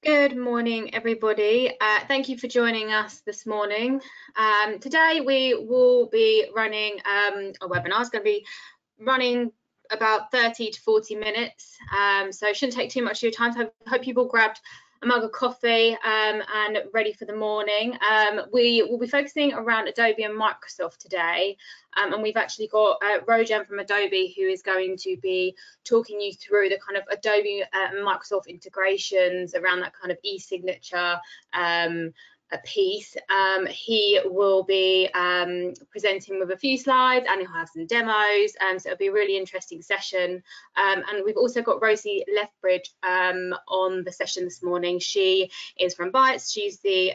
Good morning, everybody. Thank you for joining us this morning. Today we will be running a webinar. It's going to be running about 30 to 40 minutes, so it shouldn't take too much of your time. So I hope you've all grabbed a mug of coffee and ready for the morning. We will be focusing around Adobe and Microsoft today, and we've actually got Rodrig from Adobe who is going to be talking you through the kind of Adobe and Microsoft integrations around that kind of e-signature a piece. He will be presenting with a few slides, and he'll have some demos, so it'll be a really interesting session. And we've also got Rosie Lethbridge on the session this morning. She is from Bytes. She's the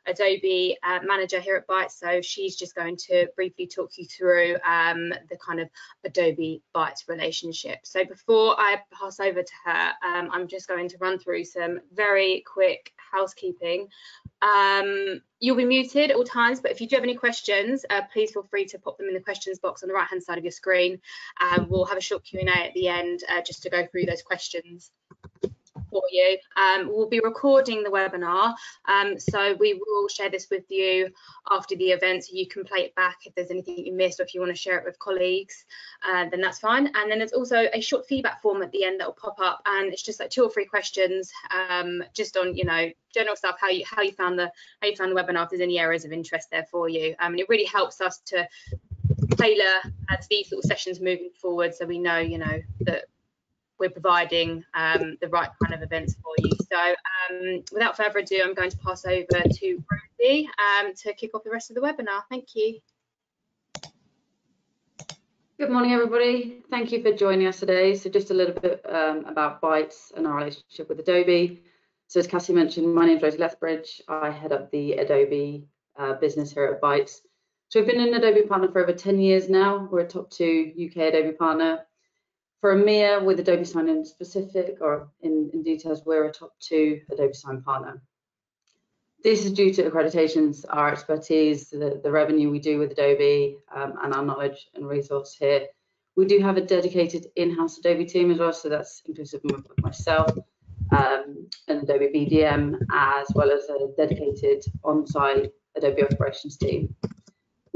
Adobe manager here at Bytes, so she's just going to briefly talk you through the kind of Adobe Bytes relationship. So before I pass over to her, I'm just going to run through some very quick housekeeping. You'll be muted at all times, but if you do have any questions, please feel free to pop them in the questions box on the right hand side of your screen. We'll have a short Q&A at the end just to go through those questions for you. We'll be recording the webinar, so we will share this with you after the event, so you can play it back if there's anything you missed, or if you want to share it with colleagues, then that's fine. And then there's also a short feedback form at the end that will pop up, and it's just like 2 or 3 questions, just on, you know, general stuff, how you found the webinar, if there's any areas of interest there for you. And it really helps us to tailor these sort of sessions moving forward, so we know, you know, that we're providing the right kind of events for you. So without further ado, I'm going to pass over to Rosie to kick off the rest of the webinar. Thank you. Good morning, everybody. Thank you for joining us today. So just a little bit about Bytes and our relationship with Adobe. So as Cassie mentioned, my name is Rosie Lethbridge. I head up the Adobe business here at Bytes. So we've been an Adobe partner for over 10 years now. We're a top 2 UK Adobe partner. For EMEA, with Adobe Sign in specific, or in details, we're a top 2 Adobe Sign partner. This is due to accreditations, our expertise, the revenue we do with Adobe, and our knowledge and resource here. We do have a dedicated in-house Adobe team as well, so that's inclusive of myself, an Adobe BDM, as well as a dedicated on-site Adobe operations team.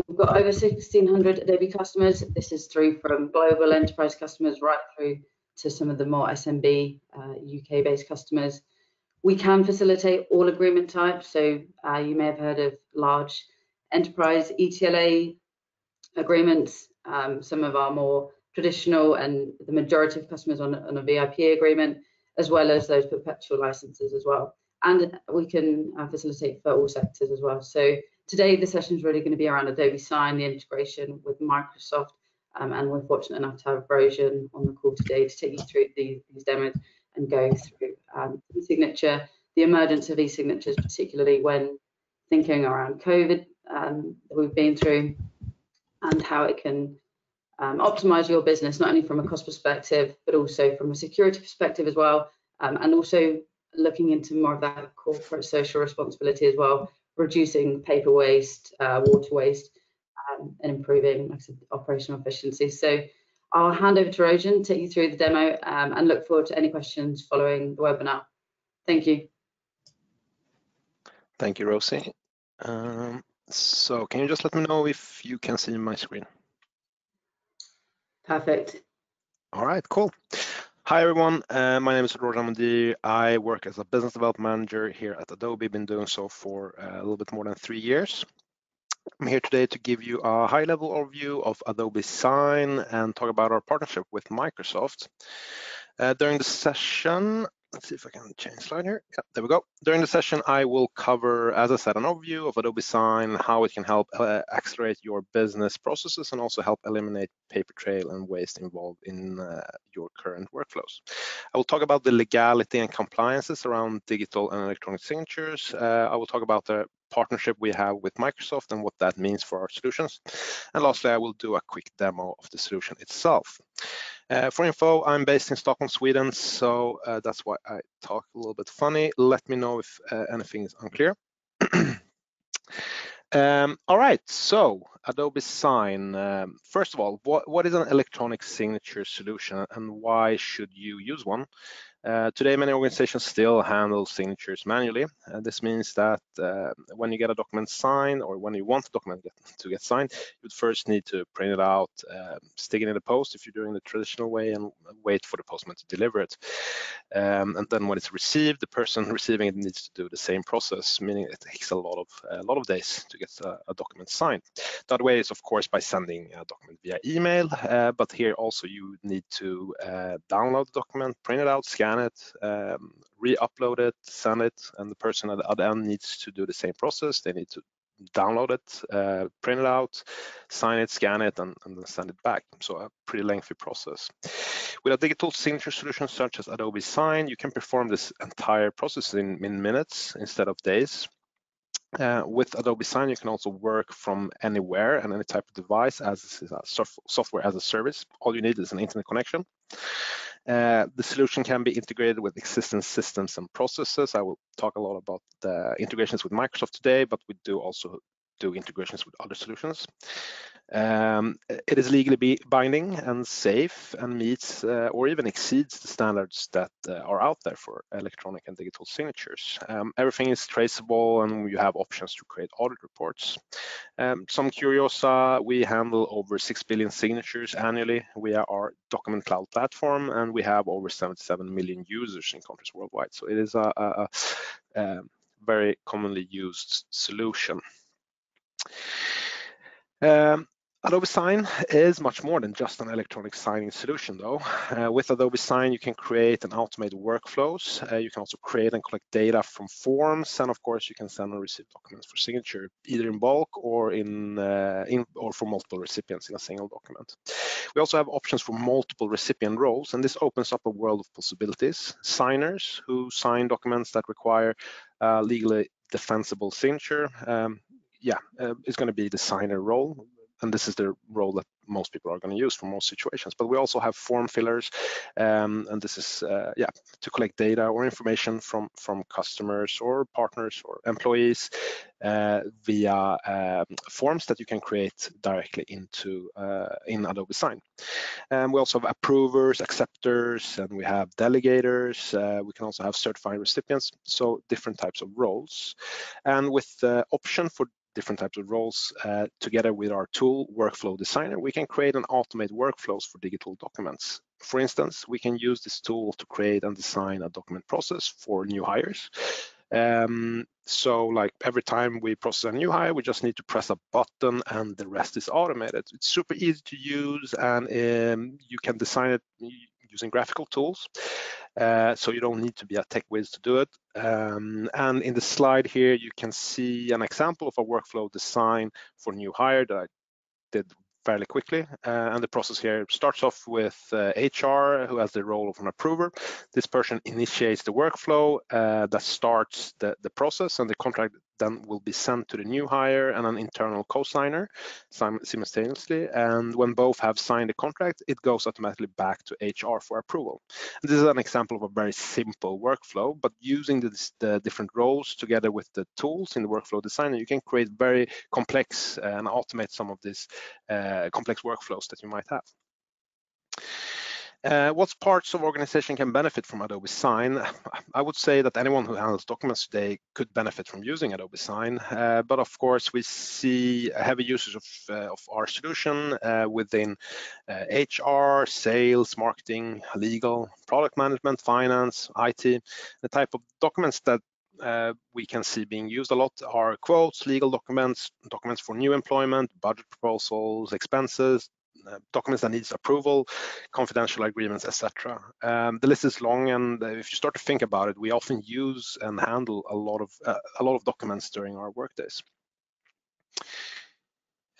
We've got over 1,600 Adobe customers. This is through from global enterprise customers right through to some of the more SMB UK-based customers. We can facilitate all agreement types. So you may have heard of large enterprise ETLA agreements, some of our more traditional and the majority of customers on a VIP agreement, as well as those perpetual licenses as well. And we can facilitate for all sectors as well. So today, the session is really going to be around Adobe Sign, the integration with Microsoft, and we're fortunate enough to have Rodrig on the call today to take you through these demos and go through e-signature, the emergence of e-signatures, particularly when thinking around COVID that we've been through, and how it can optimize your business, not only from a cost perspective, but also from a security perspective as well, and also looking into more of that corporate social responsibility as well, reducing paper waste, water waste, and improving, like I said, operational efficiency. So I'll hand over to Rodrig, take you through the demo, and look forward to any questions following the webinar. Thank you. Thank you, Rosie. So can you just let me know if you can see my screen? Perfect. All right, cool. Hi everyone, my name is Rodrig. I work as a business development manager here at Adobe. Been doing so for a little bit more than 3 years. I'm here today to give you a high-level overview of Adobe Sign and talk about our partnership with Microsoft. During the session, let's see if I can change slide here. Yeah, there we go. During the session, I will cover, as I said, an overview of Adobe Sign, how it can help accelerate your business processes and also help eliminate paper trail and waste involved in your current workflows. I will talk about the legality and compliances around digital and electronic signatures. I will talk about the partnership we have with Microsoft and what that means for our solutions. And lastly, I will do a quick demo of the solution itself. For info, I'm based in Stockholm, Sweden, so that's why I talk a little bit funny. Let me know if anything is unclear. All right, so Adobe Sign. First of all, what is an electronic signature solution and why should you use one? Today, many organizations still handle signatures manually. This means that when you get a document signed or when you want a document to get signed, you would first need to print it out, stick it in the post if you're doing the traditional way, and wait for the postman to deliver it. And then when it's received, the person receiving it needs to do the same process, meaning it takes a lot of days to get a document signed. The other way is, of course, by sending a document via email, but here also you need to download the document, print it out, scan it, re-upload it, send it, and the person at the other end needs to do the same process. They need to download it, print it out, sign it, scan it, and then send it back. So a pretty lengthy process. With a digital signature solution such as Adobe Sign, you can perform this entire process in minutes instead of days. With Adobe Sign, you can also work from anywhere and any type of device as a software as a service. All you need is an internet connection. The solution can be integrated with existing systems and processes. I will talk a lot about the integrations with Microsoft today, but we do also do integrations with other solutions. It is legally binding and safe and meets or even exceeds the standards that are out there for electronic and digital signatures. Everything is traceable and you have options to create audit reports. Some curiosa, we handle over 6 billion signatures annually via our document cloud platform, and we have over 77 million users in countries worldwide. So it is a very commonly used solution. Adobe Sign is much more than just an electronic signing solution, though. With Adobe Sign, you can create and automate workflows. You can also create and collect data from forms, and of course, you can send and receive documents for signature, either in bulk or or for multiple recipients in a single document. We also have options for multiple recipient roles, and this opens up a world of possibilities. Signers who sign documents that require legally defensible signature, is going to be the signer role. And this is the role that most people are going to use for most situations. But we also have form fillers, and this is to collect data or information from customers or partners or employees via forms that you can create directly into in Adobe Sign. We also have approvers, acceptors, and we have delegators. We can also have certified recipients, so different types of roles. And with the option for different types of roles, together with our tool, Workflow Designer, we can create and automate workflows for digital documents. For instance, we can use this tool to create and design a document process for new hires. So like every time we process a new hire, we just need to press a button and the rest is automated. It's super easy to use, and you can design it using graphical tools. So you don't need to be a tech whiz to do it. And in the slide here, you can see an example of a workflow design for new hire that I did fairly quickly. And the process here starts off with HR, who has the role of an approver. This person initiates the workflow that starts the process, and the contract then will be sent to the new hire and an internal co-signer simultaneously. And when both have signed the contract, it goes automatically back to HR for approval. And this is an example of a very simple workflow, but using the different roles together with the tools in the workflow designer, you can create very complex and automate some of these complex workflows that you might have. What parts of organization can benefit from Adobe Sign? I would say that anyone who handles documents today could benefit from using Adobe Sign, but of course we see heavy usage of our solution within HR, sales, marketing, legal, product management, finance, IT. The type of documents that we can see being used a lot are quotes, legal documents, documents for new employment, budget proposals, expenses, documents that needs approval, confidential agreements, etc. The list is long, and if you start to think about it, we often use and handle a lot of documents during our workdays.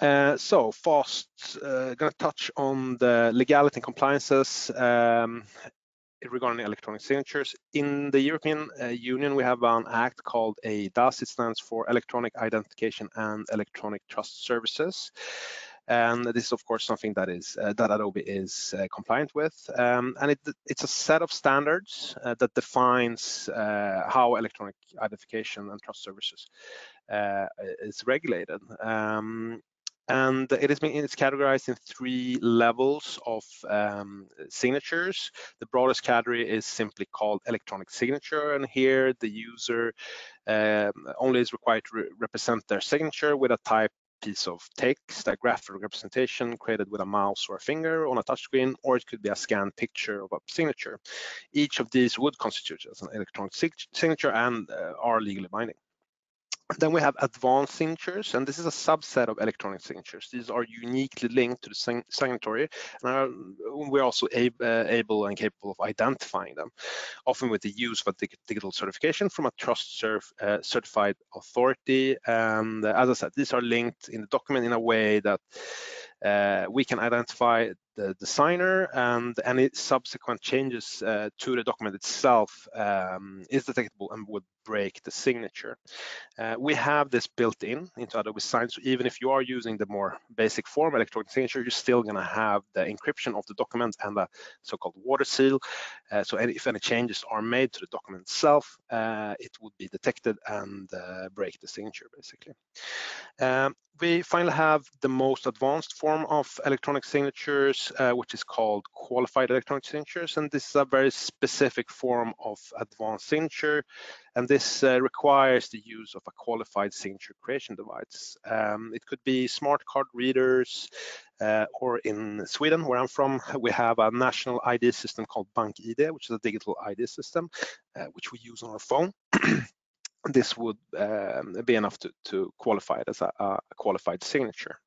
So fast, going to touch on the legality and compliances regarding electronic signatures. In the European Union, we have an act called EIDAS. It stands for Electronic Identification and Electronic Trust Services. And this is, of course, something that Adobe is compliant with. And it's a set of standards that defines how electronic identification and trust services is regulated. and it's categorized in 3 levels of signatures. The broadest category is simply called electronic signature, and here the user only is required to represent their signature with a type piece of text, a graphical representation created with a mouse or a finger on a touchscreen, or it could be a scanned picture of a signature. Each of these would constitute as an electronic signature and are legally binding. Then we have advanced signatures, and this is a subset of electronic signatures. These are uniquely linked to the signatory, and we're also able and capable of identifying them, often with the use of a digital certification from a certified authority. And as I said, these are linked in the document in a way that we can identify the signer, and any subsequent changes to the document itself is detectable and would break the signature. We have this built into Adobe Sign, so even if you are using the more basic form electronic signature, you're still going to have the encryption of the document and the so-called water seal. So if any changes are made to the document itself, it would be detected and break the signature, basically. We finally have the most advanced form of electronic signatures, which is called qualified electronic signatures, and this is a very specific form of advanced signature, and this requires the use of a qualified signature creation device. It could be smart card readers, or in Sweden, where I'm from, we have a national ID system called BankID, which is a digital ID system, which we use on our phone. This would be enough to qualify it as a qualified signature.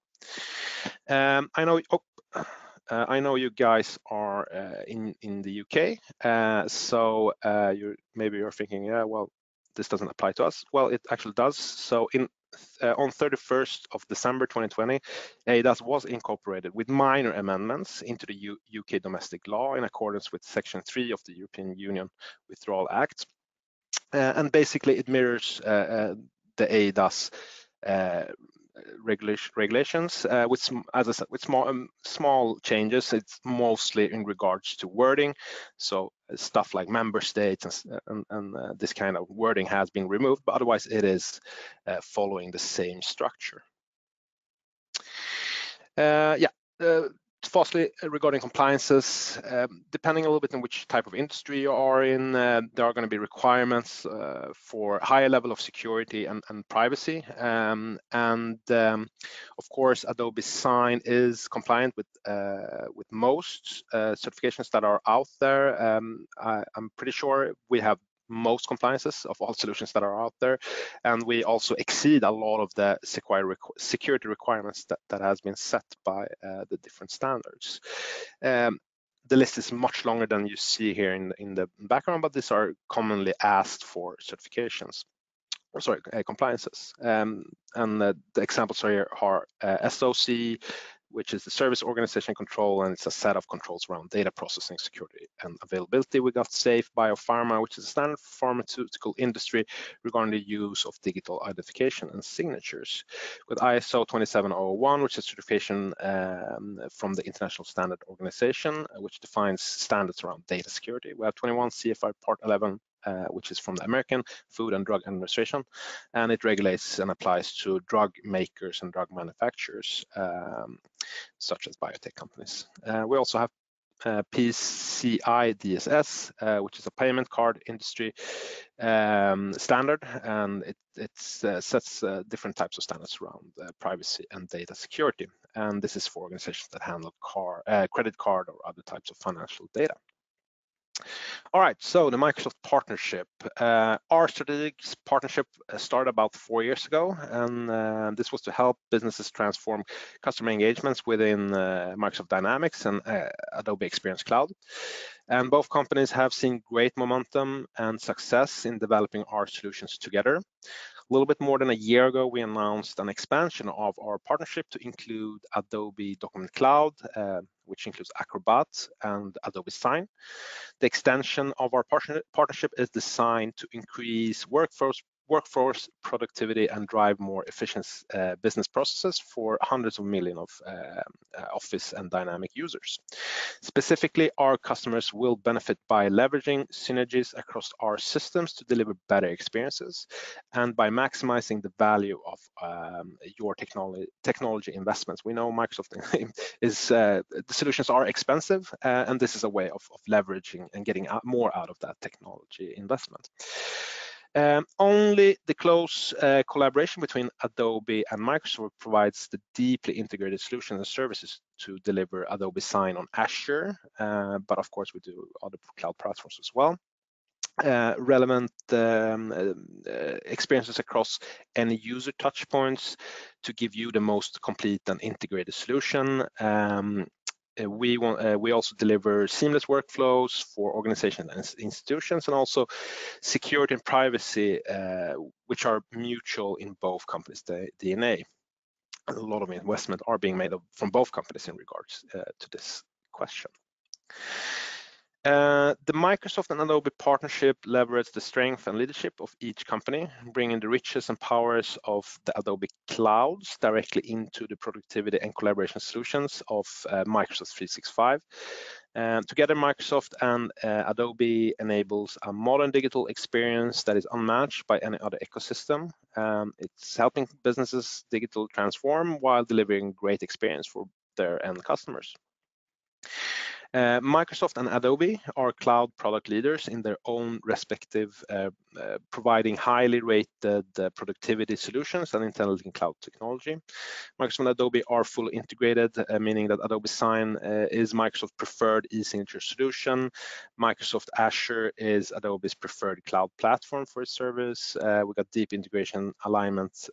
I know you guys are in the UK, so maybe you're thinking, yeah, well, this doesn't apply to us. Well, it actually does. So on 31st of December 2020, eIDAS was incorporated with minor amendments into the UK domestic law in accordance with Section 3 of the European Union Withdrawal Act. And basically it mirrors the eIDAS regulations, with, as I said, with small changes. It's mostly in regards to wording, so stuff like member states and this kind of wording has been removed, but otherwise it is following the same structure. Firstly, regarding compliances, depending a little bit on which type of industry you are in, there are going to be requirements for higher level of security and privacy. Of course, Adobe Sign is compliant with most certifications that are out there. I'm pretty sure we have most compliances of all solutions that are out there, and we also exceed a lot of the security requirements that has been set by the different standards. The list is much longer than you see here in the background, but these are commonly asked for certifications. Compliances. And the examples here are SOC, which is the Service Organization Control, and it's a set of controls around data processing, security, and availability. We got SAFE Biopharma, which is a standard pharmaceutical industry regarding the use of digital identification and signatures. With ISO 27001, which is certification from the International Standard Organization, which defines standards around data security. We have 21 CFR Part 11, which is from the American Food and Drug Administration, and it regulates and applies to drug makers and drug manufacturers, such as biotech companies. We also have PCI DSS, which is a payment card industry standard, and it sets different types of standards around privacy and data security. And this is for organizations that handle credit card or other types of financial data. All right, so the Microsoft partnership. Our strategic partnership started about 4 years ago, and this was to help businesses transform customer engagements within Microsoft Dynamics and Adobe Experience Cloud. And both companies have seen great momentum and success in developing our solutions together. A little bit more than a year ago, we announced an expansion of our partnership to include Adobe Document Cloud, which includes Acrobat and Adobe Sign. The extension of our partnership is designed to increase workflow workforce productivity and drive more efficient business processes for hundreds of millions of Office and Dynamic users. Specifically, our customers will benefit by leveraging synergies across our systems to deliver better experiences, and by maximizing the value of your technology investments. We know Microsoft is the solutions are expensive, and this is a way of leveraging and getting more out of that technology investment. Only the close collaboration between Adobe and Microsoft provides the deeply integrated solutions and services to deliver Adobe Sign on Azure, but of course we do other cloud platforms as well. Relevant experiences across any user touch points to give you the most complete and integrated solution. We also deliver seamless workflows for organizations and institutions, and also security and privacy, which are mutual in both companies' DNA. A lot of investment are being made from both companies in regards to this question. The Microsoft and Adobe partnership leverages the strength and leadership of each company, bringing the riches and powers of the Adobe clouds directly into the productivity and collaboration solutions of Microsoft 365. Together, Microsoft and Adobe enables a modern digital experience that is unmatched by any other ecosystem. It's helping businesses digital transform while delivering great experience for their end customers. Microsoft and Adobe are cloud product leaders in their own respective, providing highly rated productivity solutions and intelligent cloud technology. Microsoft and Adobe are fully integrated, meaning that Adobe Sign is Microsoft's preferred e-signature solution. Microsoft Azure is Adobe's preferred cloud platform for its service. We got deep integration alignment,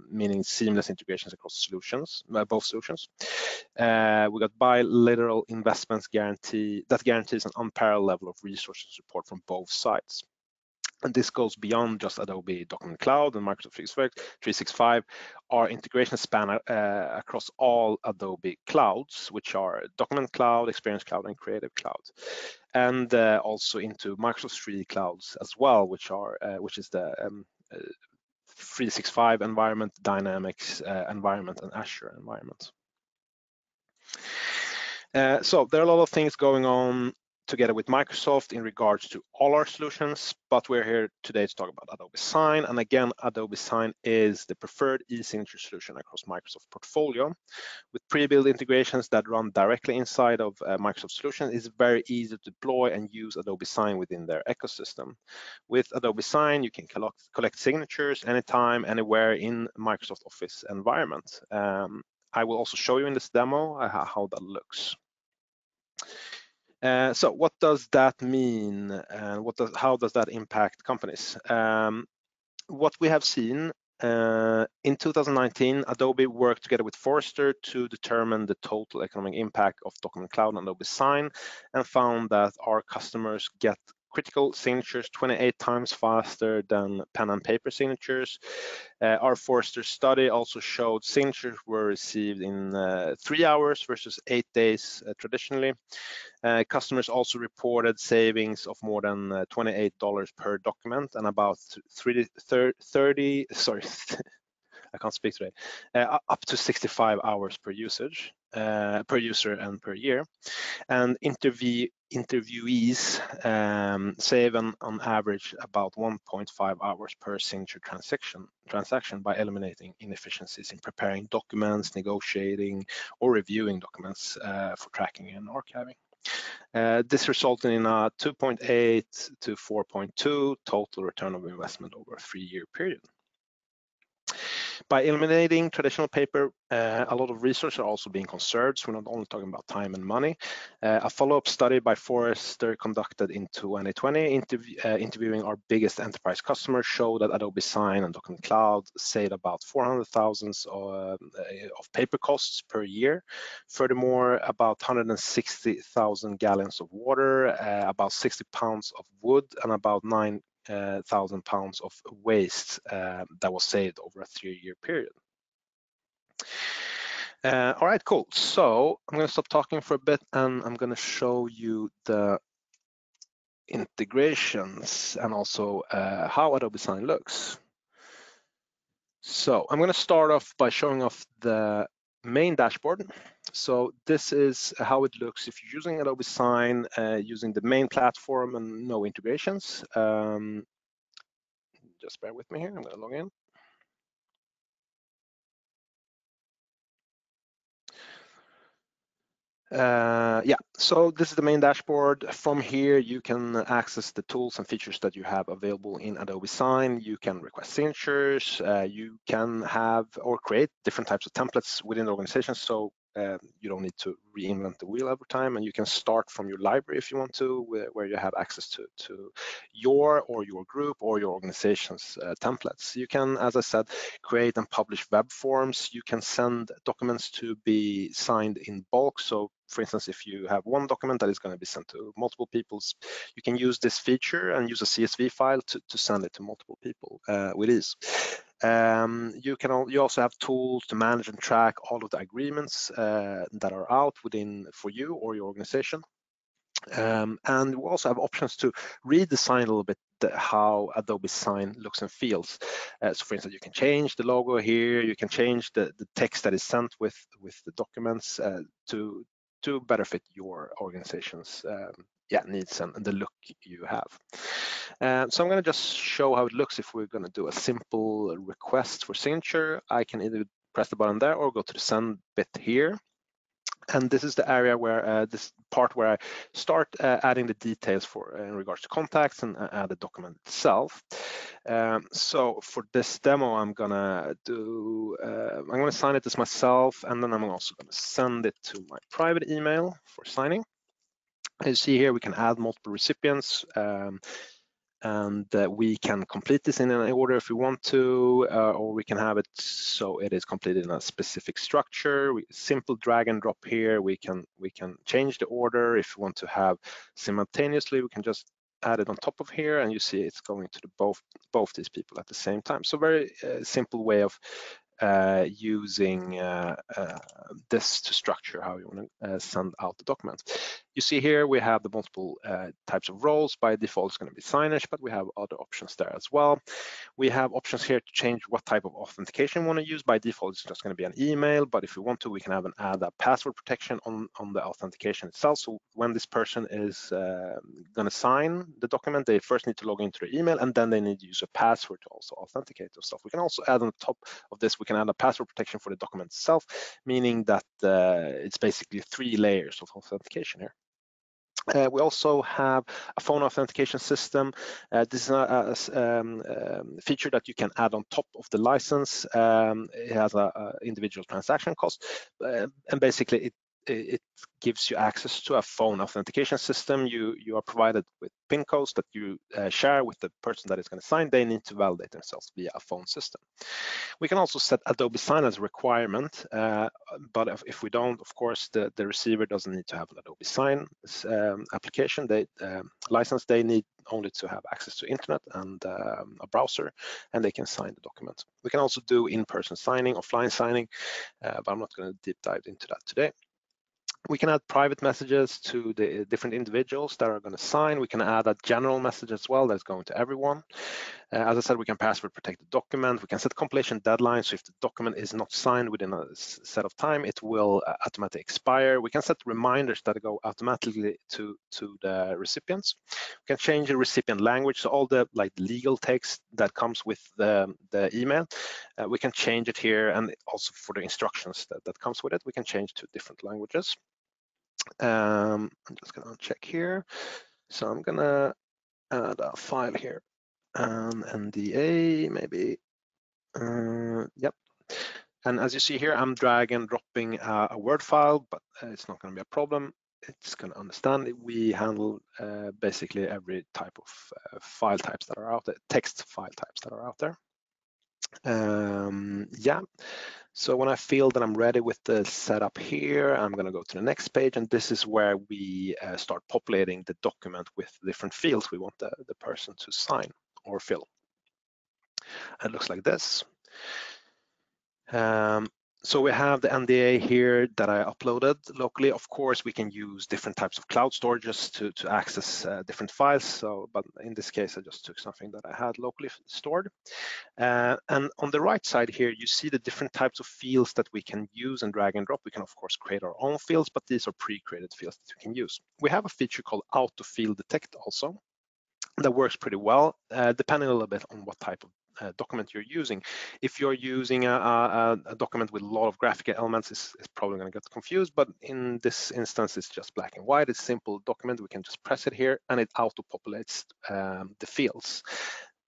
meaning seamless integrations across solutions, both solutions. We got bilateral investments that guarantees an unparalleled level of resource and support from both sides. And this goes beyond just Adobe Document Cloud and Microsoft 365. Our integration span across all Adobe clouds, which are Document Cloud, Experience Cloud, and Creative Cloud, and also into Microsoft 3 clouds as well, which is the 365 environment, Dynamics environment, and Azure environment. So there are a lot of things going on together with Microsoft in regards to all our solutions, but we're here today to talk about Adobe Sign. And again, Adobe Sign is the preferred e-signature solution across Microsoft portfolio. With pre-built integrations that run directly inside of Microsoft solutions, it's very easy to deploy and use Adobe Sign within their ecosystem. With Adobe Sign, you can collect signatures anytime, anywhere in Microsoft Office environment. I will also show you in this demo how that looks. So what does that mean, and how does that impact companies? What we have seen in 2019, Adobe worked together with Forrester to determine the total economic impact of Document Cloud and Adobe Sign, and found that our customers get critical signatures 28 times faster than pen and paper signatures. Our Forrester study also showed signatures were received in 3 hours versus 8 days traditionally. Customers also reported savings of more than $28 per document and about 30, sorry, I can't speak today, up to 65 hours per user and per year. And interviewees save on average about 1.5 hours per signature transaction by eliminating inefficiencies in preparing documents, negotiating, or reviewing documents for tracking and archiving. This resulted in a 2.8 to 4.2 total return of investment over a 3-year period. By eliminating traditional paper, a lot of resources are also being conserved. So we're not only talking about time and money. A follow-up study by Forrester conducted in 2020, interviewing our biggest enterprise customers, showed that Adobe Sign and Document Cloud saved about 400,000 of paper costs per year. Furthermore, about 160,000 gallons of water, about 60 pounds of wood, and about 9,000 pounds of waste that was saved over a 3-year period. All right, cool. So I'm going to stop talking for a bit, and I'm going to show you the integrations and also how Adobe Sign looks. So I'm going to start off by showing off the main dashboard. So this is how it looks if you're using Adobe Sign using the main platform and no integrations. Just bear with me here, I'm going to log in. Yeah, so this is the main dashboard. From here, you can access the tools and features that you have available in Adobe Sign. You can request signatures. You can have or create different types of templates within the organization. So you don't need to reinvent the wheel every time, and you can start from your library if you want to, where you have access to your group or your organization's templates. You can, as I said, create and publish web forms. You can send documents to be signed in bulk. So for instance, if you have one document that is going to be sent to multiple people, you can use this feature and use a CSV file to send it to multiple people with ease. You also have tools to manage and track all of the agreements that are out for you or your organization. And we also have options to redesign a little bit how Adobe Sign looks and feels. So for instance, you can change the logo here, you can change the text that is sent with the documents to better fit your organization's needs and the look you have. So I'm going to just show how it looks if we're going to do a simple request for signature. I can either press the button there or go to the send bit here. And this is the area where this part where I start adding the details for in regards to contacts and add the document itself. So for this demo, I'm gonna sign it as myself, and then I'm also gonna send it to my private email for signing. As you see here, we can add multiple recipients. And we can complete this in an order if we want to, or we can have it so it is completed in a specific structure. Simple drag and drop here. We can change the order if we want to have simultaneously. We can just add it on top of here, and you see it's going to both these people at the same time. So very simple way of using this to structure how you want to send out the document. You see here we have the multiple types of roles. By default, it's going to be signage, but we have other options there as well. We have options here to change what type of authentication we want to use. By default, it's just going to be an email, but if we want to, we can add a password protection on the authentication itself. So when this person is going to sign the document, they first need to log into their email, and then they need to use a password to also authenticate themselves. We can also add on top of this, we can add a password protection for the document itself, meaning that it's basically 3 layers of authentication here. We also have a phone authentication system. This is a feature that you can add on top of the license. It has a individual transaction cost, and basically it gives you access to a phone authentication system. You are provided with PIN codes that you share with the person that is going to sign. They need to validate themselves via a phone system. We can also set Adobe Sign as a requirement, but if we don't, of course, the receiver doesn't need to have an Adobe Sign application. License. They need only to have access to internet and a browser, and they can sign the document. We can also do in-person signing, offline signing, but I'm not going to deep dive into that today. We can add private messages to the different individuals that are going to sign. We can add a general message as well that's going to everyone. As I said, we can password protect the document. We can set compilation deadlines. So if the document is not signed within a set of time, it will automatically expire. We can set reminders that go automatically to the recipients. We can change the recipient language. So all the legal text that comes with the email, we can change it here, and also for the instructions that comes with it, we can change to different languages. I'm just going to check here. So I'm going to add a file here, NDA maybe. Yep. And as you see here, I'm drag and dropping a Word file, but it's not going to be a problem. It's going to understand it. We handle basically every type of file types that are out there, text file types that are out there. Yeah. So when I feel that I'm ready with the setup here, I'm going to go to the next page, and this is where we start populating the document with different fields we want the person to sign or fill. It looks like this. So we have the NDA here that I uploaded locally. Of course, we can use different types of cloud storages to access different files. So, but in this case, I just took something that I had locally stored. And on the right side here, you see the different types of fields that we can use and drag and drop. We can, of course, create our own fields, but these are pre-created fields that we can use. We have a feature called Auto Field Detect also that works pretty well, depending a little bit on what type of document you're using. If you're using a document with a lot of graphical elements, it's probably going to get confused, but in this instance, it's just black and white. It's a simple document. We can just press it here and it auto-populates the fields.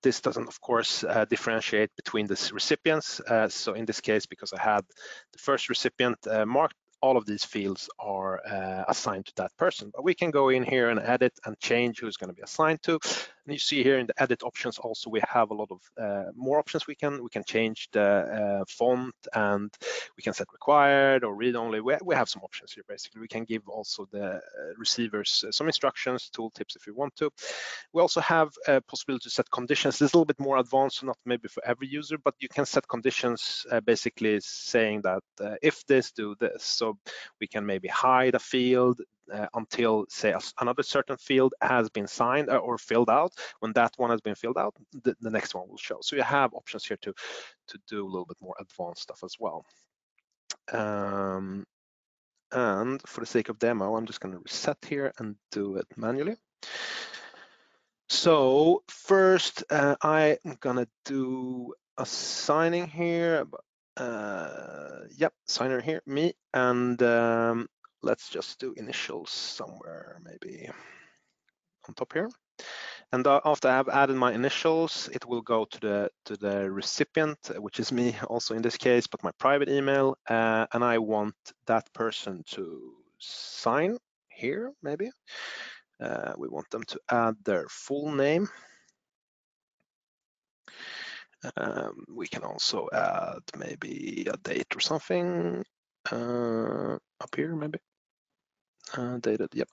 This doesn't, of course, differentiate between the recipients. So in this case, because I had the first recipient marked, all of these fields are assigned to that person. But we can go in here and edit and change who's going to be assigned to. And you see here in the edit options also, we have a lot of more options. We can change the font, and we can set required or read only. We have some options here, basically. We can give also the receivers some instructions, tooltips if you want to. We also have a possibility to set conditions. This is a little bit more advanced, so not maybe for every user, but you can set conditions basically saying that if this, do this. So we can maybe hide a field until, say, another certain field has been signed or filled out. When that one has been filled out, the next one will show. So you have options here to do a little bit more advanced stuff as well. And for the sake of demo, I'm just going to reset here and do it manually. So first, I'm gonna do a signing here. Yep, signer here, me, and let's just do initials somewhere, maybe on top here. And after I have added my initials, it will go to the recipient, which is me also in this case, but my private email, and I want that person to sign here, maybe. We want them to add their full name. We can also add maybe a date or something up here, maybe. Dated, yep.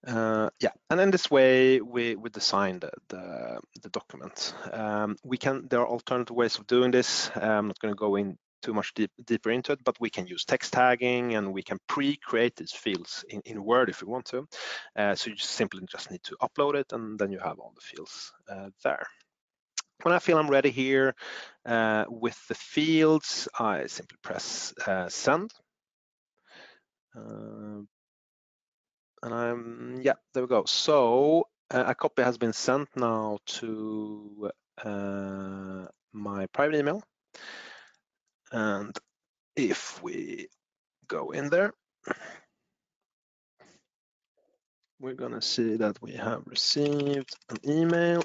Yeah, and in this way we design the document. There are alternative ways of doing this. I'm not going to go in too much deeper into it, but we can use text tagging and we can pre-create these fields in Word if we want to. So you simply just need to upload it, and then you have all the fields there. When I feel I'm ready here with the fields, I simply press send. And yeah, there we go. So a copy has been sent now to my private email. And if we go in there, we're gonna see that we have received an email.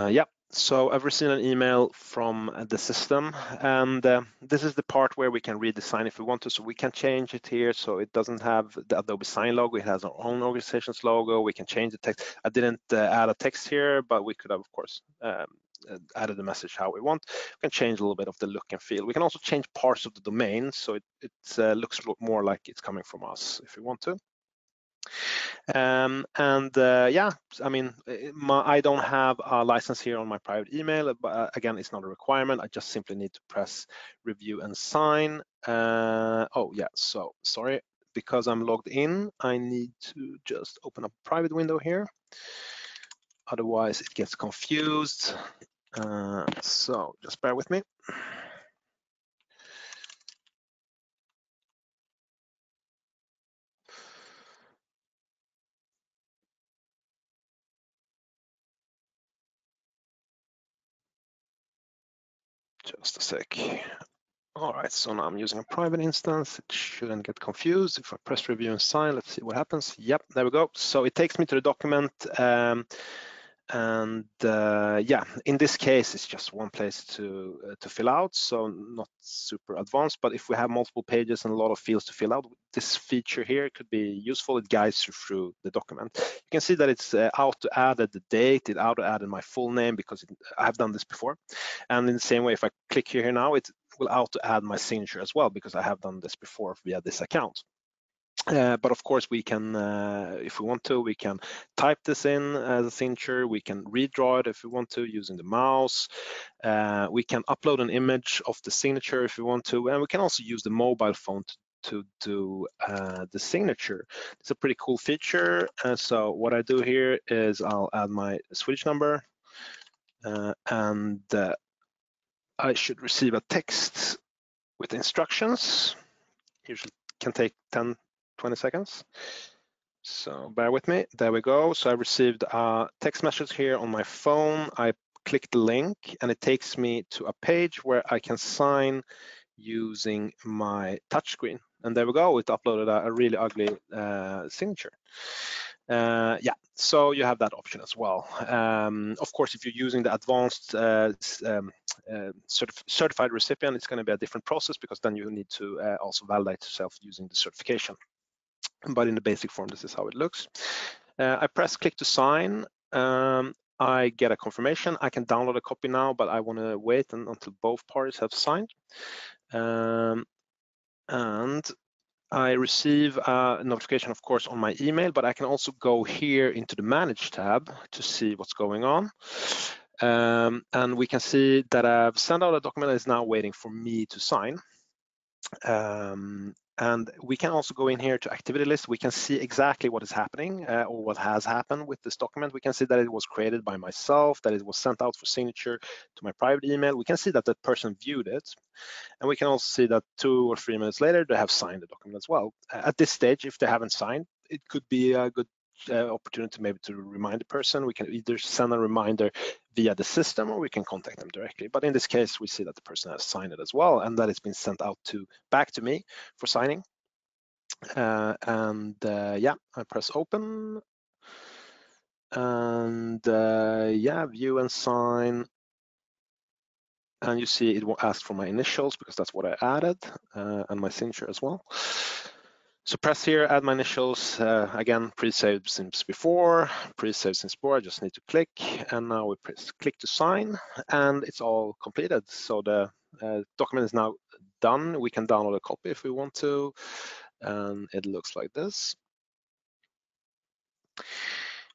Yeah, so I've received an email from the system, and this is the part where we can redesign if we want to. So we can change it here so it doesn't have the Adobe Sign logo, it has our own organization's logo. We can change the text. I didn't add a text here, but we could have, of course, added the message how we want. We can change a little bit of the look and feel. We can also change parts of the domain so it looks a lot more like it's coming from us if we want to. Yeah, I mean, I don't have a license here on my private email, but again, it's not a requirement. I just simply need to press review and sign. Oh yeah, so sorry, because I'm logged in, I need to just open up a private window here. Otherwise it gets confused. So just bear with me. Just a sec. All right, so now I'm using a private instance. It shouldn't get confused. If I press review and sign, let's see what happens. Yep, there we go. So it takes me to the document. Yeah, in this case, it's just one place to fill out, so not super advanced. But if we have multiple pages and a lot of fields to fill out, this feature here could be useful. It guides you through the document. You can see that it's auto-added the date, it auto-added my full name because I've done this before. And in the same way, if I click here now, it will auto-add my signature as well because I have done this before via this account. But of course, we can, if we want to, we can type this in as a signature. We can redraw it if we want to using the mouse. We can upload an image of the signature if we want to, and we can also use the mobile phone to do the signature. It's a pretty cool feature. So what I do here is I'll add my Swedish number, and I should receive a text with instructions. Usually can take 10-20 seconds. So bear with me. There we go. So I received a text message here on my phone. I click the link and it takes me to a page where I can sign using my touchscreen. And there we go. It uploaded a really ugly signature. Yeah, so you have that option as well. Of course, if you're using the advanced certified recipient, it's going to be a different process because then you need to also validate yourself using the certification. But in the basic form, this is how it looks. I press click to sign. I get a confirmation. I can download a copy now, but I want to wait until both parties have signed. And I receive a notification, of course, on my email, but I can also go here into the Manage tab to see what's going on. And we can see that I've sent out a document that is now waiting for me to sign. And we can also go in here to activity list. We can see exactly what is happening or what has happened with this document. We can see that it was created by myself, that it was sent out for signature to my private email. We can see that that person viewed it. And we can also see that 2 or 3 minutes later, they have signed the document as well. At this stage, if they haven't signed, it could be a good opportunity maybe to remind the person. We can either send a reminder via the system or we can contact them directly. But in this case, we see that the person has signed it as well and that it's been sent out back to me for signing. Yeah, I press open and yeah, view and sign. And you see it will ask for my initials because that's what I added and my signature as well. So press here, add my initials. Again, pre-saved since before, pre-saved since before. I just need to click, and now we press click to sign, and it's all completed. So the document is now done. We can download a copy if we want to, and it looks like this.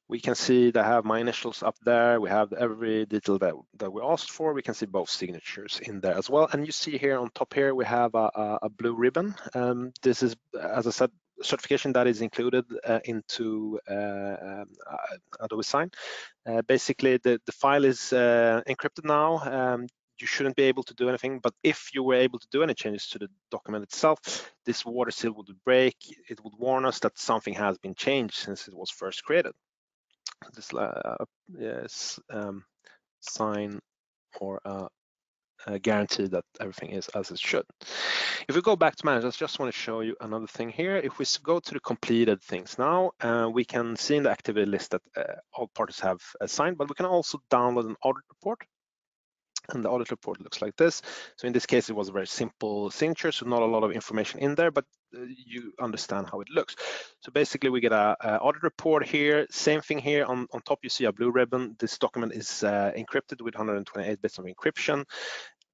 We can see that I have my initials up there. We have every detail that we asked for. We can see both signatures in there as well. And you see here on top here, we have a blue ribbon. This is, as I said, certification that is included into Adobe Sign. Basically, the file is encrypted now. You shouldn't be able to do anything, but if you were able to do any changes to the document itself, this water seal would break. It would warn us that something has been changed since it was first created. This yes, sign or guarantee that everything is as it should. If we go back to manage, I just want to show you another thing here. If we go to the completed things now, we can see in the activity list that all parties have signed, but we can also download an audit report. And the audit report looks like this. So in this case, it was a very simple signature, so not a lot of information in there, but you understand how it looks. So basically, we get a audit report here. Same thing here on top, you see a blue ribbon. This document is encrypted with 128 bits of encryption.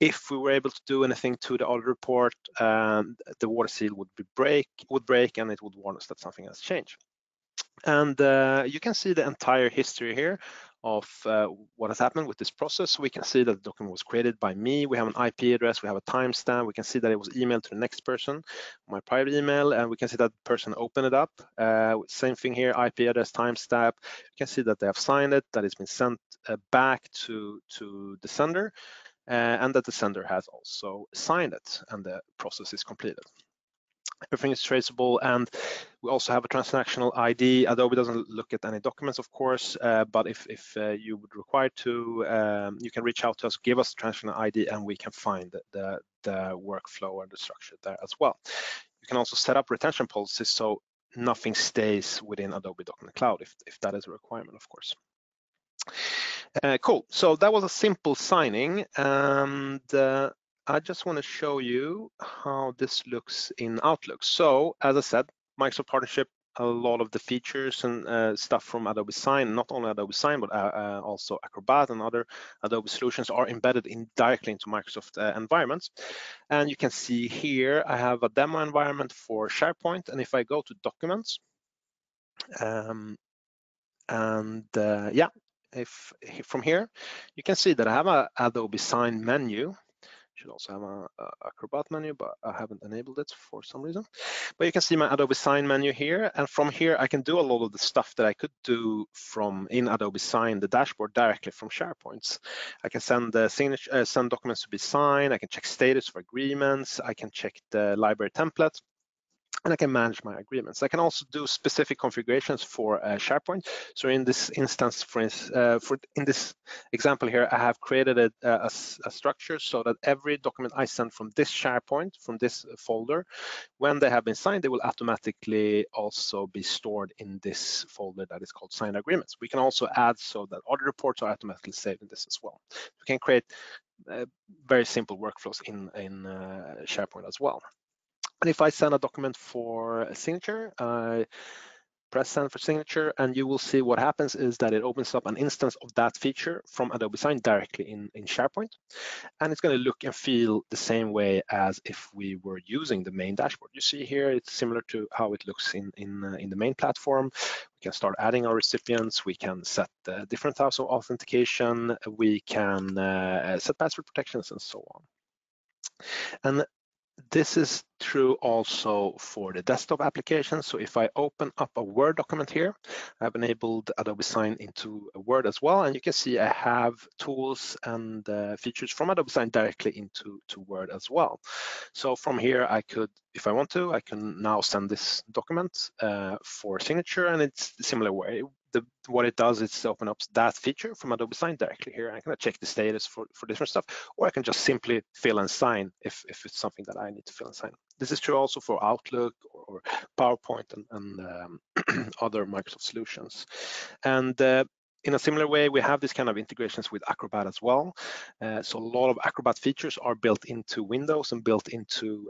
If we were able to do anything to the audit report, the water seal would break, and it would warn us that something has changed. And you can see the entire history here of what has happened with this process. We can see that the document was created by me. We have an IP address, we have a timestamp. We can see that it was emailed to the next person, my private email, and we can see that the person opened it up. Same thing here, IP address, timestamp. You can see that they have signed it, that it's been sent back to the sender, and that the sender has also signed it, and the process is completed. Everything is traceable, and we also have a transactional ID. Adobe doesn't look at any documents, of course, but if you would require to, you can reach out to us, give us a transactional ID, and we can find the workflow and the structure there as well. You can also set up retention policies so nothing stays within Adobe Document Cloud if that is a requirement, of course. Cool. So that was a simple signing, and I just want to show you how this looks in Outlook. So as I said, Microsoft partnership, a lot of the features and stuff from Adobe Sign, not only Adobe Sign, but also Acrobat and other Adobe solutions are embedded directly into Microsoft environments. And you can see here, I have a demo environment for SharePoint. And if I go to Documents, if from here, you can see that I have a Adobe Sign menu. Should also have a Acrobat menu, but I haven't enabled it for some reason. But you can see my Adobe Sign menu here, and from here I can do a lot of the stuff that I could do in Adobe Sign, the dashboard, directly from SharePoint. I can send the send documents to be signed. I can check status for agreements. I can check the library template. And I can manage my agreements. I can also do specific configurations for SharePoint. So in this instance, in this example here, I have created a structure so that every document I send from this SharePoint, from this folder, when they have been signed, they will automatically also be stored in this folder that is called Signed Agreements. We can also add so that other reports are automatically saved in this as well. We can create very simple workflows in SharePoint as well. And if I send a document for a signature, I press send for signature, and you will see what happens is that it opens up an instance of that feature from Adobe Sign directly in SharePoint. And it's going to look and feel the same way as if we were using the main dashboard. You see here, it's similar to how it looks in the main platform. We can start adding our recipients. We can set different types of authentication. We can set password protections and so on. And this is true also for the desktop application. So if I open up a Word document here, I've enabled Adobe Sign into a Word as well. And you can see I have tools and features from Adobe Sign directly into Word as well. So from here, I could, if I want to, I can now send this document for signature, and it's a similar way. What it does is open up that feature from Adobe Sign directly here. I can check the status for different stuff, or I can just simply fill and sign if it's something that I need to fill and sign. This is true also for Outlook or PowerPoint and other Microsoft solutions. And in a similar way, we have this kind of integrations with Acrobat as well. So a lot of Acrobat features are built into Windows and built into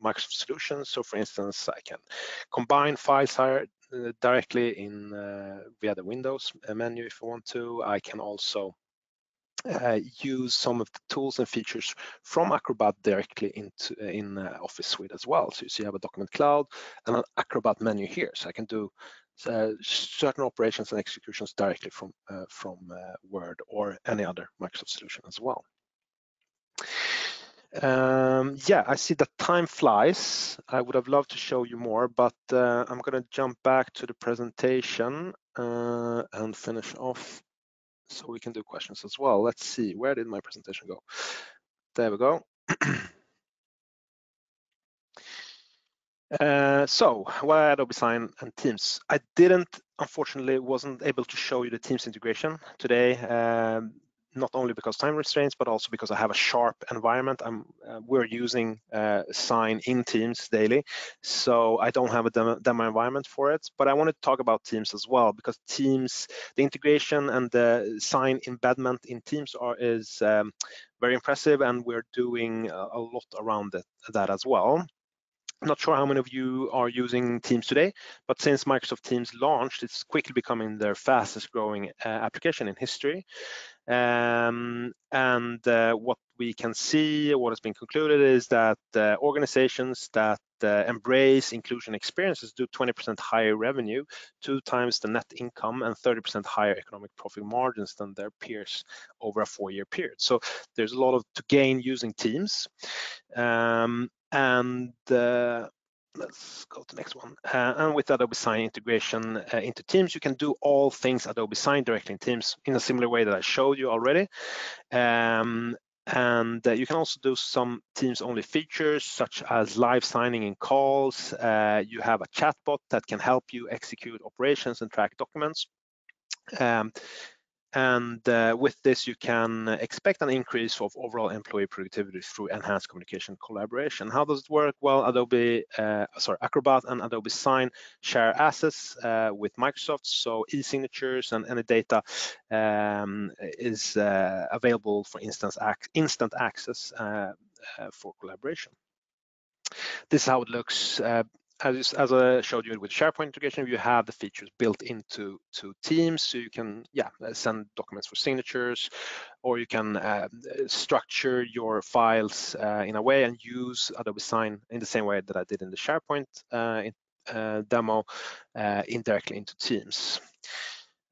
Microsoft solutions. So for instance, I can combine files here directly in via the Windows menu if I want to. I can also use some of the tools and features from Acrobat directly in Office Suite as well. So you see I have a document cloud and an Acrobat menu here. So I can do certain operations and executions directly from Word or any other Microsoft solution as well. Yeah, I see that time flies. I would have loved to show you more, but I'm going to jump back to the presentation and finish off so we can do questions as well. Let's see, where did my presentation go? There we go. So why Adobe Sign and Teams? I unfortunately wasn't able to show you the Teams integration today. Not only because time restraints, but also because I have a sharp environment. We're using Sign in Teams daily, so I don't have a demo environment for it. But I wanted to talk about Teams as well, because Teams, the integration and the Sign embedment in Teams is very impressive, and we're doing a lot around that as well. I'm not sure how many of you are using Teams today, but since Microsoft Teams launched, it's quickly becoming their fastest growing application in history. What we can see, what has been concluded, is that organizations that embrace inclusion experiences do 20% higher revenue, 2 times the net income, and 30% higher economic profit margins than their peers over a 4-year period. So there's a lot to gain using Teams. Let's go to the next one. And with Adobe Sign integration into Teams, you can do all things Adobe Sign directly in Teams in a similar way that I showed you already. You can also do some Teams-only features, such as live signing in calls. You have a chatbot that can help you execute operations and track documents. With this, you can expect an increase of overall employee productivity through enhanced communication collaboration. How does it work? Well, Acrobat and Adobe Sign share assets with Microsoft, so e-signatures and any data is available for instant access for collaboration. This is how it looks. as I showed you with SharePoint integration, you have the features built into Teams, so you can send documents for signatures, or you can structure your files in a way and use Adobe Sign in the same way that I did in the SharePoint demo indirectly into Teams.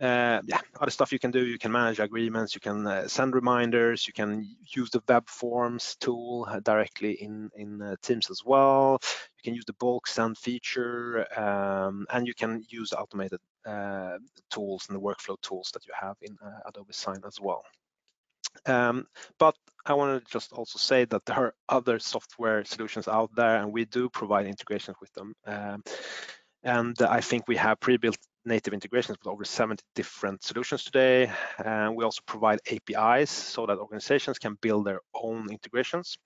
Other stuff you can do, you can manage agreements, you can send reminders, you can use the web forms tool directly in Teams as well. You can use the bulk send feature, and you can use automated tools and the workflow tools that you have in Adobe Sign as well. But I want to just also say that there are other software solutions out there, and we do provide integrations with them. And I think we have pre-built native integrations with over 70 different solutions today. And we also provide APIs so that organizations can build their own integrations.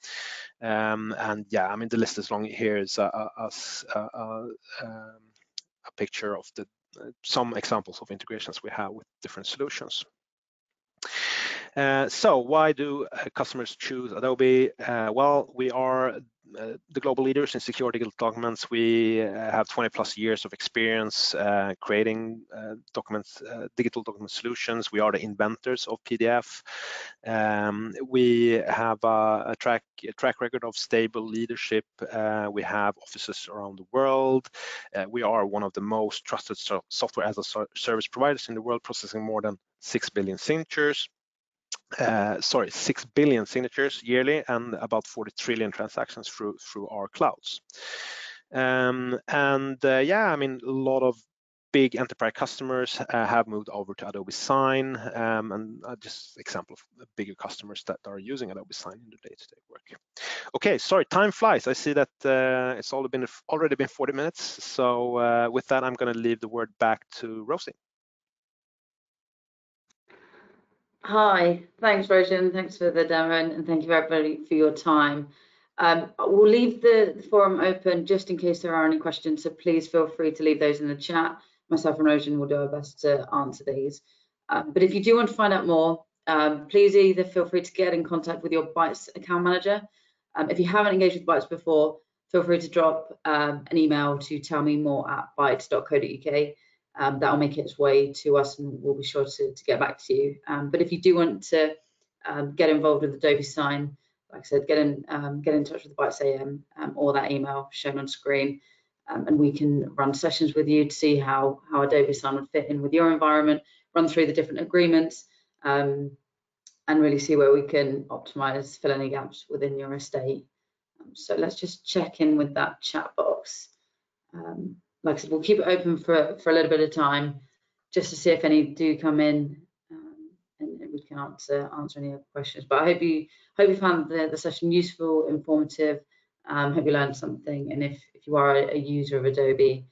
And yeah, I mean, the list is long. Here is a picture of some examples of integrations we have with different solutions. So why do customers choose Adobe? Well, we are the global leaders in secure digital documents. We have 20+ years of experience creating digital document solutions. We are the inventors of PDF. We have a track record of stable leadership. We have offices around the world. We are one of the most trusted software as a service providers in the world, processing more than 6 billion signatures. 6 billion signatures yearly and about 40 trillion transactions through our clouds. Yeah, I mean, a lot of big enterprise customers have moved over to Adobe Sign, and just example of bigger customers that are using Adobe Sign in their day-to-day work. Okay, sorry, time flies. I see that it's already been 40 minutes. So with that, I'm going to leave the word back to Rosie. Hi, thanks, Rojan. Thanks for the demo, and thank you everybody for your time. We'll leave the forum open just in case there are any questions, so please feel free to leave those in the chat. Myself and Rojan will do our best to answer these. But if you do want to find out more, please either feel free to get in contact with your Bytes account manager. If you haven't engaged with Bytes before, feel free to drop an email to tellmemore@bytes.co.uk. That will make its way to us, and we'll be sure to get back to you. But if you do want to get involved with Adobe Sign, like I said, get in touch with the Bytes AM or that email shown on screen, and we can run sessions with you to see how Adobe Sign would fit in with your environment, run through the different agreements, and really see where we can optimize, fill any gaps within your estate. So let's just check in with that chat box. Like I said, we'll keep it open for a little bit of time just to see if any do come in, and we can answer any other questions. But I hope you found the session useful, informative. Hope you learned something. And if you are a user of Adobe,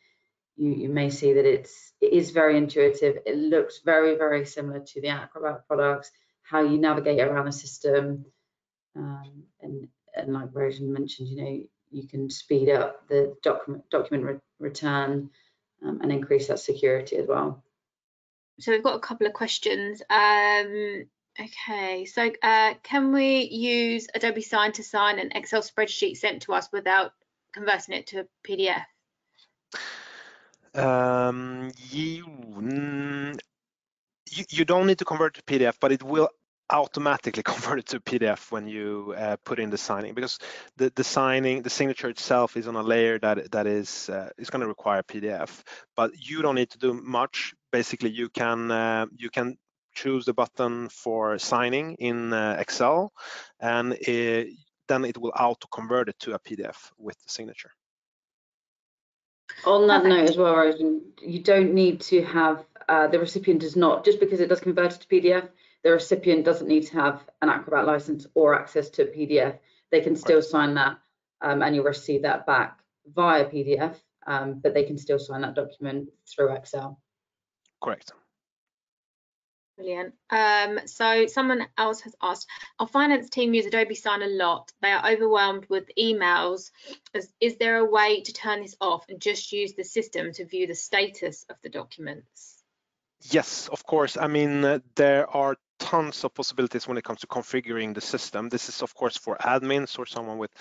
you may see that it is very intuitive. It looks very, very similar to the Acrobat products, how you navigate around the system, and like Rojan mentioned, you can speed up the document return and increase that security as well. So we've got a couple of questions. Okay, so can we use Adobe Sign to sign an Excel spreadsheet sent to us without converting it to a PDF? You don't need to convert to PDF, but it will automatically convert it to PDF when you put in the signing, because the signature itself is on a layer that is going to require PDF, but you don't need to do much. Basically, you can choose the button for signing in Excel, and then it will auto convert it to a PDF with the signature. On that note as well, Rojan, you don't need to have the recipient does not, just because it does convert it to PDF, the recipient doesn't need to have an Acrobat license or access to a PDF. They can still sign that, and you'll receive that back via PDF, but they can still sign that document through Excel. Correct. Brilliant. So someone else has asked, our finance team use Adobe Sign a lot. They are overwhelmed with emails. Is there a way to turn this off and just use the system to view the status of the documents? Yes, of course. I mean, there are tons of possibilities when it comes to configuring the system. This is of course for admins or someone with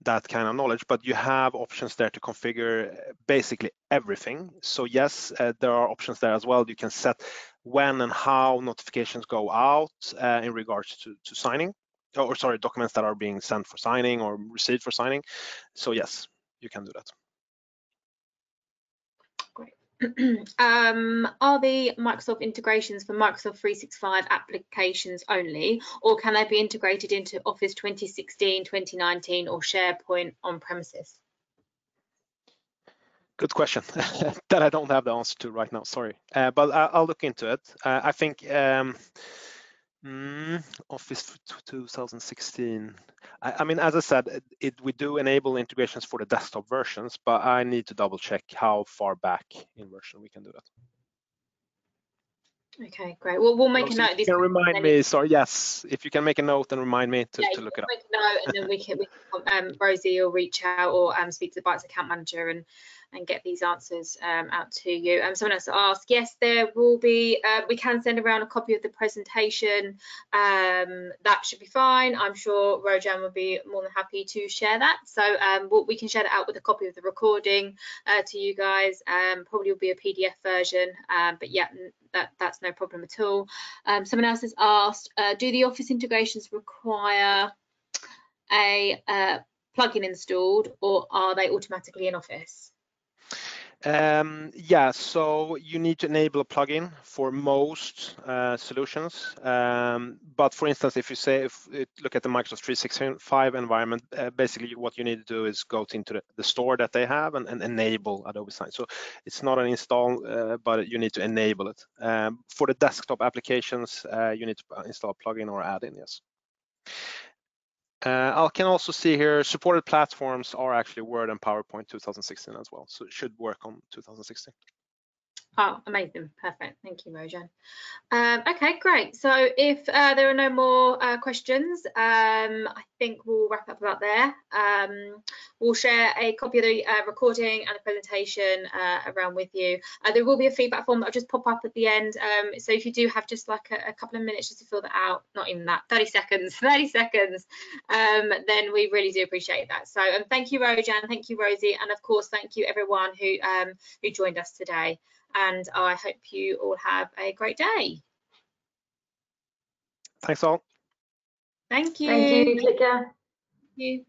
that kind of knowledge, but you have options there to configure basically everything. So yes, there are options there as well. You can set when and how notifications go out in regards to signing, or sorry, documents that are being sent for signing or received for signing. So yes, you can do that. Great. Are the Microsoft integrations for Microsoft 365 applications only, or can they be integrated into Office 2016, 2019 or SharePoint on premises? Good question that I don't have the answer to right now, sorry. But I'll look into it. I think Office 2016. I mean, as I said, we do enable integrations for the desktop versions, but I need to double check how far back in version we can do that. Okay, great. Well, we'll make a note of this. You can remind me. Sorry, yes. If you can make a note and remind me to look it up. Make a note, and then we can Rosie will reach out or speak to the Bytes account manager and get these answers out to you. Someone else asked, yes, there will be, we can send around a copy of the presentation. That should be fine. I'm sure Rojan will be more than happy to share that. So we can share that out with a copy of the recording to you guys. Probably will be a PDF version, but yeah, that's no problem at all. Someone else has asked, do the Office integrations require a plugin installed, or are they automatically in Office? Yeah, so you need to enable a plugin for most solutions. But for instance, if you look at the Microsoft 365 environment, basically what you need to do is go into the store that they have and enable Adobe Sign. So it's not an install, but you need to enable it. For the desktop applications, you need to install a plugin or add-in, yes. I can also see here supported platforms are actually Word and PowerPoint 2016 as well, so it should work on 2016. Oh, amazing. Perfect. Thank you, Rojan. Okay, great. So if there are no more questions, I think we'll wrap up about there. We'll share a copy of the recording and the presentation around with you. There will be a feedback form that'll just pop up at the end. So if you do have just like a couple of minutes just to fill that out, not even that, 30 seconds, then we really do appreciate that. So thank you, Rojan, thank you, Rosie, and of course, thank you everyone who joined us today. And I hope you all have a great day. Thanks all. Thank you. Thank you. Take care. Thank you.